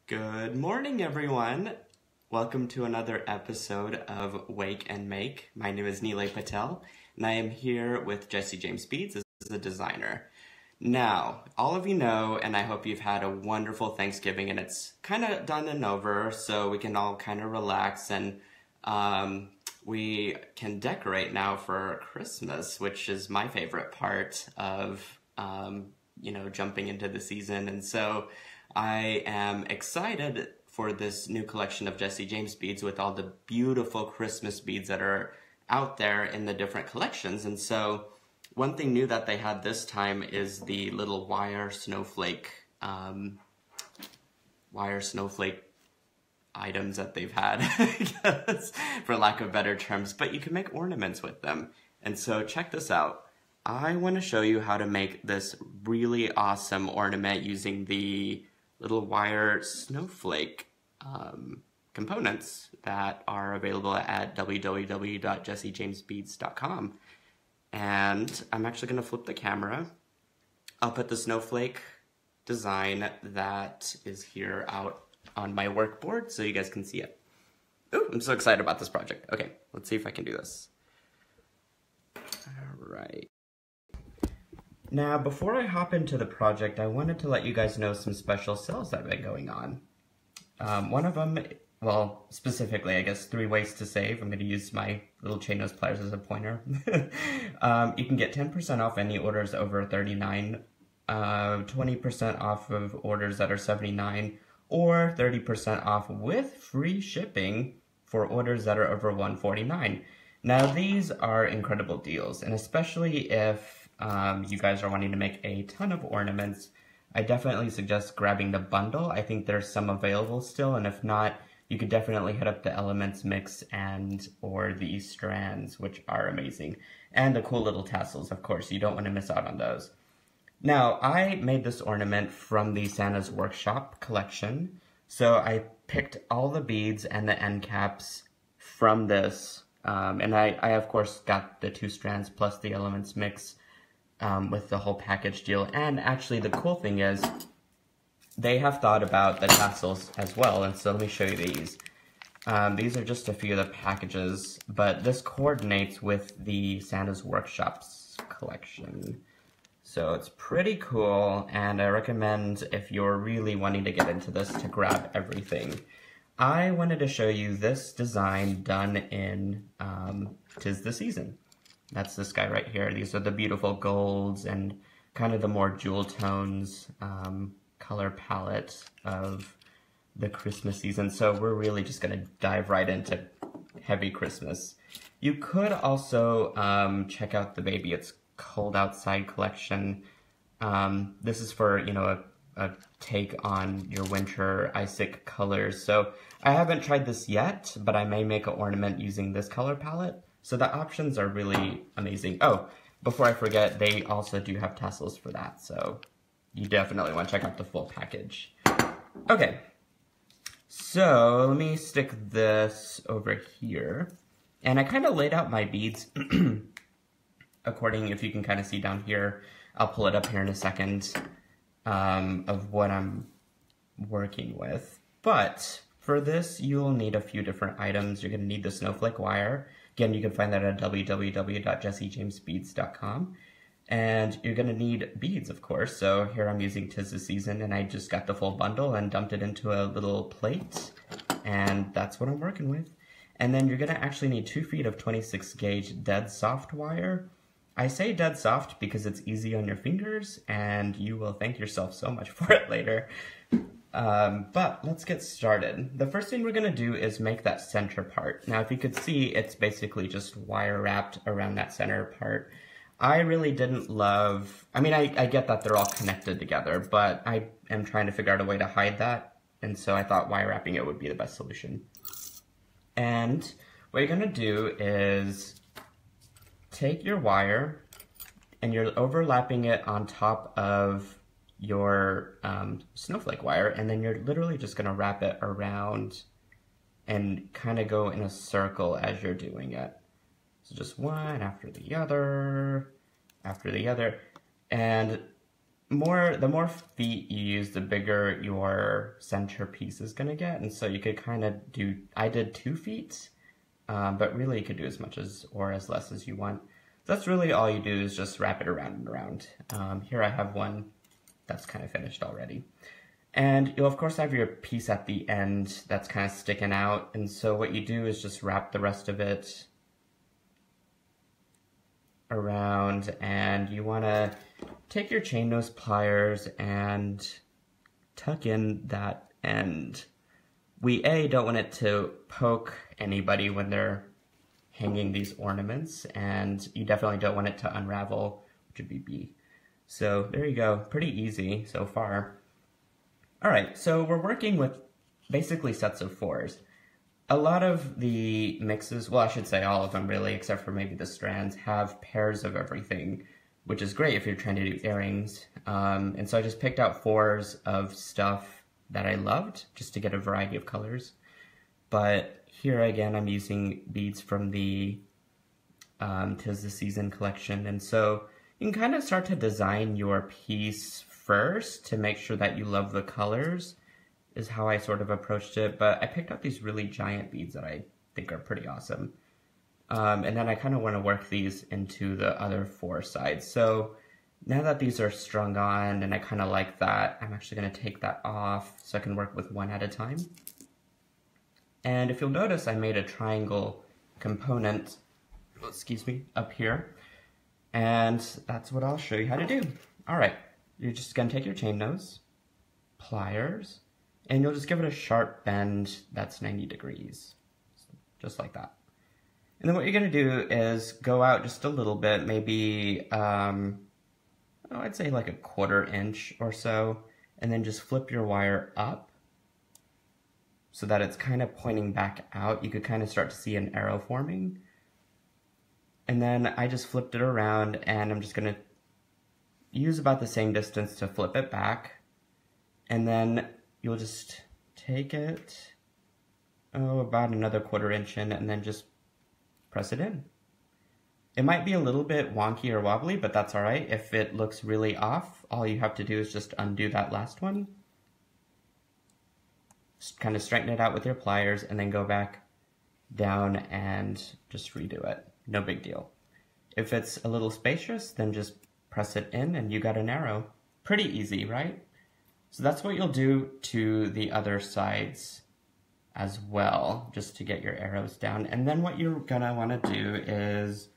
Good morning, everyone. Welcome to another episode of Wake and Make. My name is Nealay Patel, and I am here with Jesse James Beads as a designer. Now, all of you know, and I hope you've had a wonderful Thanksgiving, and it's kind of done and over, so we can all kind of relax, and we can decorate now for Christmas, which is my favorite part of, jumping into the season. And so I am excited for this new collection of Jesse James beads with all the beautiful Christmas beads that are out there in the different collections. And so one thing new that they had this time is the little wire snowflake items that they've had, I guess, for lack of better terms, but you can make ornaments with them. And so check this out. I want to show you how to make this really awesome ornament using the little wire snowflake components that are available at www.jessejamesbeads.com. And I'm actually going to flip the camera. I'll put the snowflake design that is here out on my workboard so you guys can see it. Ooh, I'm so excited about this project. Okay, let's see if I can do this. All right. Now, before I hop into the project, I wanted to let you guys know some special sales that have been going on. One of them, well, specifically, I guess, 3 ways to save. I'm going to use my little chain nose pliers as a pointer. You can get 10% off any orders over $39, 20% off of orders that are $79, or 30% off with free shipping for orders that are over $149. Now, these are incredible deals, and especially if you guys are wanting to make a ton of ornaments, I definitely suggest grabbing the bundle. I think there's some available still, and if not, you could definitely hit up the Elements Mix or the strands, which are amazing. And the cool little tassels, of course. You don't want to miss out on those. Now, I made this ornament from the Santa's Workshop collection. So I picked all the beads and the end caps from this. And I, of course, got the 2 strands plus the Elements Mix with the whole package deal. And actually, the cool thing is, they have thought about the tassels as well, and so let me show you these. These are just a few of the packages, but this coordinates with the Santa's Workshops collection. So it's pretty cool, and I recommend, if you're really wanting to get into this, to grab everything. I wanted to show you this design done in 'Tis the Season. That's this guy right here. These are the beautiful golds and kind of the more jewel tones, color palette of the Christmas season. So we're really just going to dive right into heavy Christmas. You could also check out the Baby It's Cold Outside collection. This is for, a take on your winter Isic colors. So I haven't tried this yet, but I may make an ornament using this color palette. So the options are really amazing. Oh, before I forget, they also do have tassels for that. So you definitely want to check out the full package. Okay, so let me stick this over here. And I kind of laid out my beads according, if you can kind of see down here, I'll pull it up here in a second, of what I'm working with. But for this, you'll need a few different items. You're going to need the snowflake wire. Again, you can find that at www.jessejamesbeads.com. And you're going to need beads, of course. So here I'm using 'Tis the Season, and I just got the full bundle and dumped it into a little plate. And that's what I'm working with. And then you're going to actually need 2 feet of 26 gauge dead soft wire. I say dead soft because it's easy on your fingers, and you will thank yourself so much for it later. But let's get started. The first thing we're going to do is make that center part. Now, if you could see, it's basically just wire wrapped around that center part. I really didn't love, I get that they're all connected together, but I am trying to figure out a way to hide that, and so I thought wire wrapping it would be the best solution. And what you're going to do is take your wire, and you're overlapping it on top of your snowflake wire, and then you're literally just going to wrap it around and kind of go in a circle as you're doing it. So just one after the other, and the more feet you use, the bigger your centerpiece is going to get. And so you could kind of I did 2 feet, but really you could do as much or as less as you want. So that's really all you do is just wrap it around and around. Here I have one that's kind of finished already. And you'll of course have your piece at the end that's kind of sticking out. And so what you do is just wrap the rest of it around, and you want to take your chain nose pliers and tuck in that end. We don't want it to poke anybody when they're hanging these ornaments, and you definitely don't want it to unravel, which would be B. So there you go, pretty easy so far. All right, so we're working with basically sets of 4s. A lot of the mixes, well, I should say all of them really, except for maybe the strands, have pairs of everything, which is great if you're trying to do earrings. And so I just picked out 4s of stuff that I loved, just to get a variety of colors. But here again, I'm using beads from the 'Tis the Season collection. And so you can kind of start to design your piece first to make sure that you love the colors, is how I sort of approached it. But I picked out these really giant beads that I think are pretty awesome. And then I kind of want to work these into the other 4 sides. So now that these are strung on and I kind of like that, I'm actually going to take that off so I can work with one at a time. And if you'll notice, I made a triangle component, excuse me, up here. And that's what I'll show you how to do. All right, you're just going to take your chain nose, pliers, and you'll just give it a sharp bend that's 90 degrees, just like that. And then what you're going to do is go out just a little bit, maybe, I'd say like a 1/4 inch or so, and then just flip your wire up so that it's kind of pointing back out. You could kind of start to see an arrow forming. And then I just flipped it around, and I'm just going to use about the same distance to flip it back. And then you'll just take it, about another 1/4 inch in, and then just press it in. It might be a little bit wonky or wobbly, but that's all right. If it looks really off, all you have to do is just undo that last one. Just kind of straighten it out with your pliers, and then go back down and just redo it. No big deal. If it's a little spacious, then just press it in and you got an arrow. Pretty easy, right? So that's what you'll do to the other sides as well, just to get your arrows down. And then what you're gonna wanna do is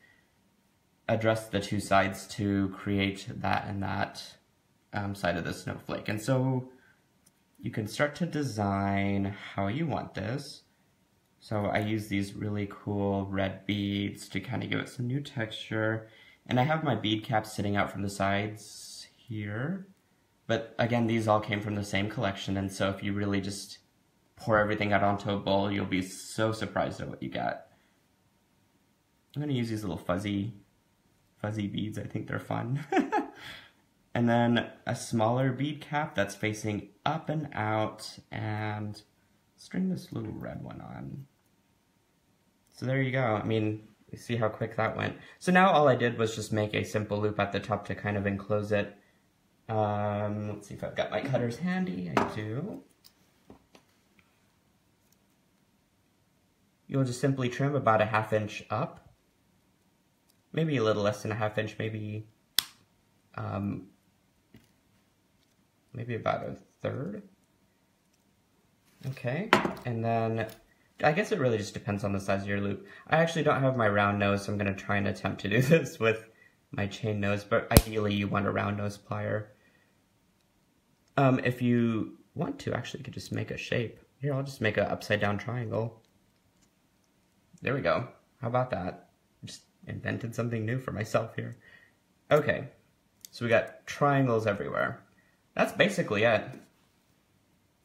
address the 2 sides to create that and that side of the snowflake. And so you can start to design how you want this. So I use these really cool red beads to kind of give it some new texture. And I have my bead caps sitting out from the sides here. But again, these all came from the same collection, and so if you really just pour everything out onto a bowl, you'll be so surprised at what you get. I'm going to use these little fuzzy beads. I think they're fun. And then a smaller bead cap that's facing up and out, and string this little red one on. So there you go. I mean, you see how quick that went. So now all I did was just make a simple loop at the top to kind of enclose it. Let's see if I've got my cutters handy. I do. You'll just simply trim about a 1/2 inch up. Maybe a little less than a 1/2 inch, maybe about a 1/3. Okay, and then I guess it really just depends on the size of your loop. I actually don't have my round nose, so I'm going to try and attempt to do this with my chain nose, but ideally you want a round nose plier. If you want to, actually, you could just make a shape. Here, I'll just make an upside down triangle. There we go. How about that? Just invented something new for myself here. Okay, so we got triangles everywhere. That's basically it.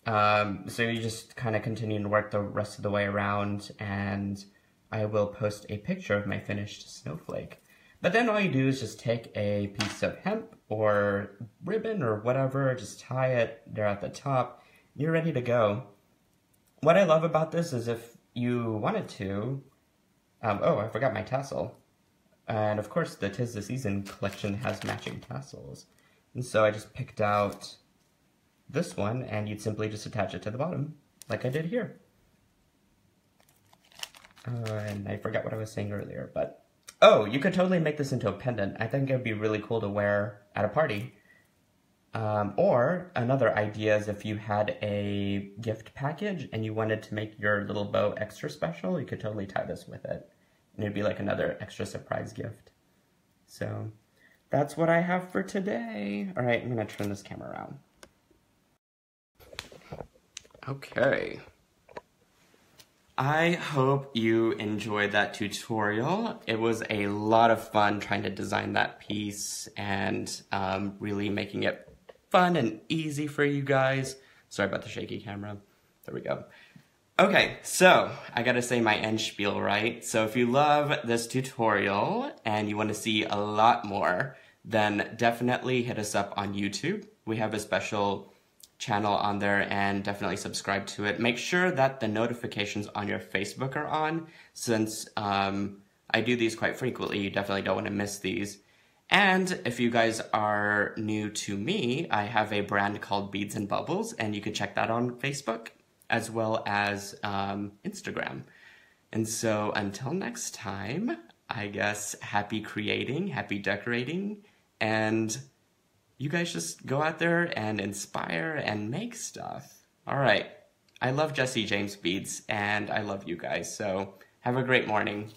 So you just kind of continue to work the rest of the way around, and I will post a picture of my finished snowflake. But then all you do is just take a piece of hemp or ribbon or whatever, just tie it there at the top, and you're ready to go. What I love about this is if you wanted to, oh, I forgot my tassel. And of course the 'Tis the Season collection has matching tassels. And so I just picked out this one, and you'd simply just attach it to the bottom, like I did here. And I forgot what I was saying earlier, but... Oh, you could totally make this into a pendant. I think it would be really cool to wear at a party. Or another idea is if you had a gift package and you wanted to make your little bow extra special, you could totally tie this with it. And it'd be like another extra surprise gift. So that's what I have for today. All right, I'm gonna turn this camera around. Okay. I hope you enjoyed that tutorial. It was a lot of fun trying to design that piece and really making it fun and easy for you guys. Sorry about the shaky camera. There we go. Okay, so I gotta say my end spiel, right? So if you love this tutorial and you want to see a lot more, then definitely hit us up on YouTube. We have a special channel on there, and definitely subscribe to it. Make sure that the notifications on your Facebook are on, since I do these quite frequently. You definitely don't want to miss these. And if you guys are new to me, I have a brand called Beads and Bubbles, and you can check that on Facebook as well as Instagram. And so until next time, I guess happy creating, happy decorating, and you guys just go out there and inspire and make stuff. All right. I love Jesse James Beads, and I love you guys. So have a great morning.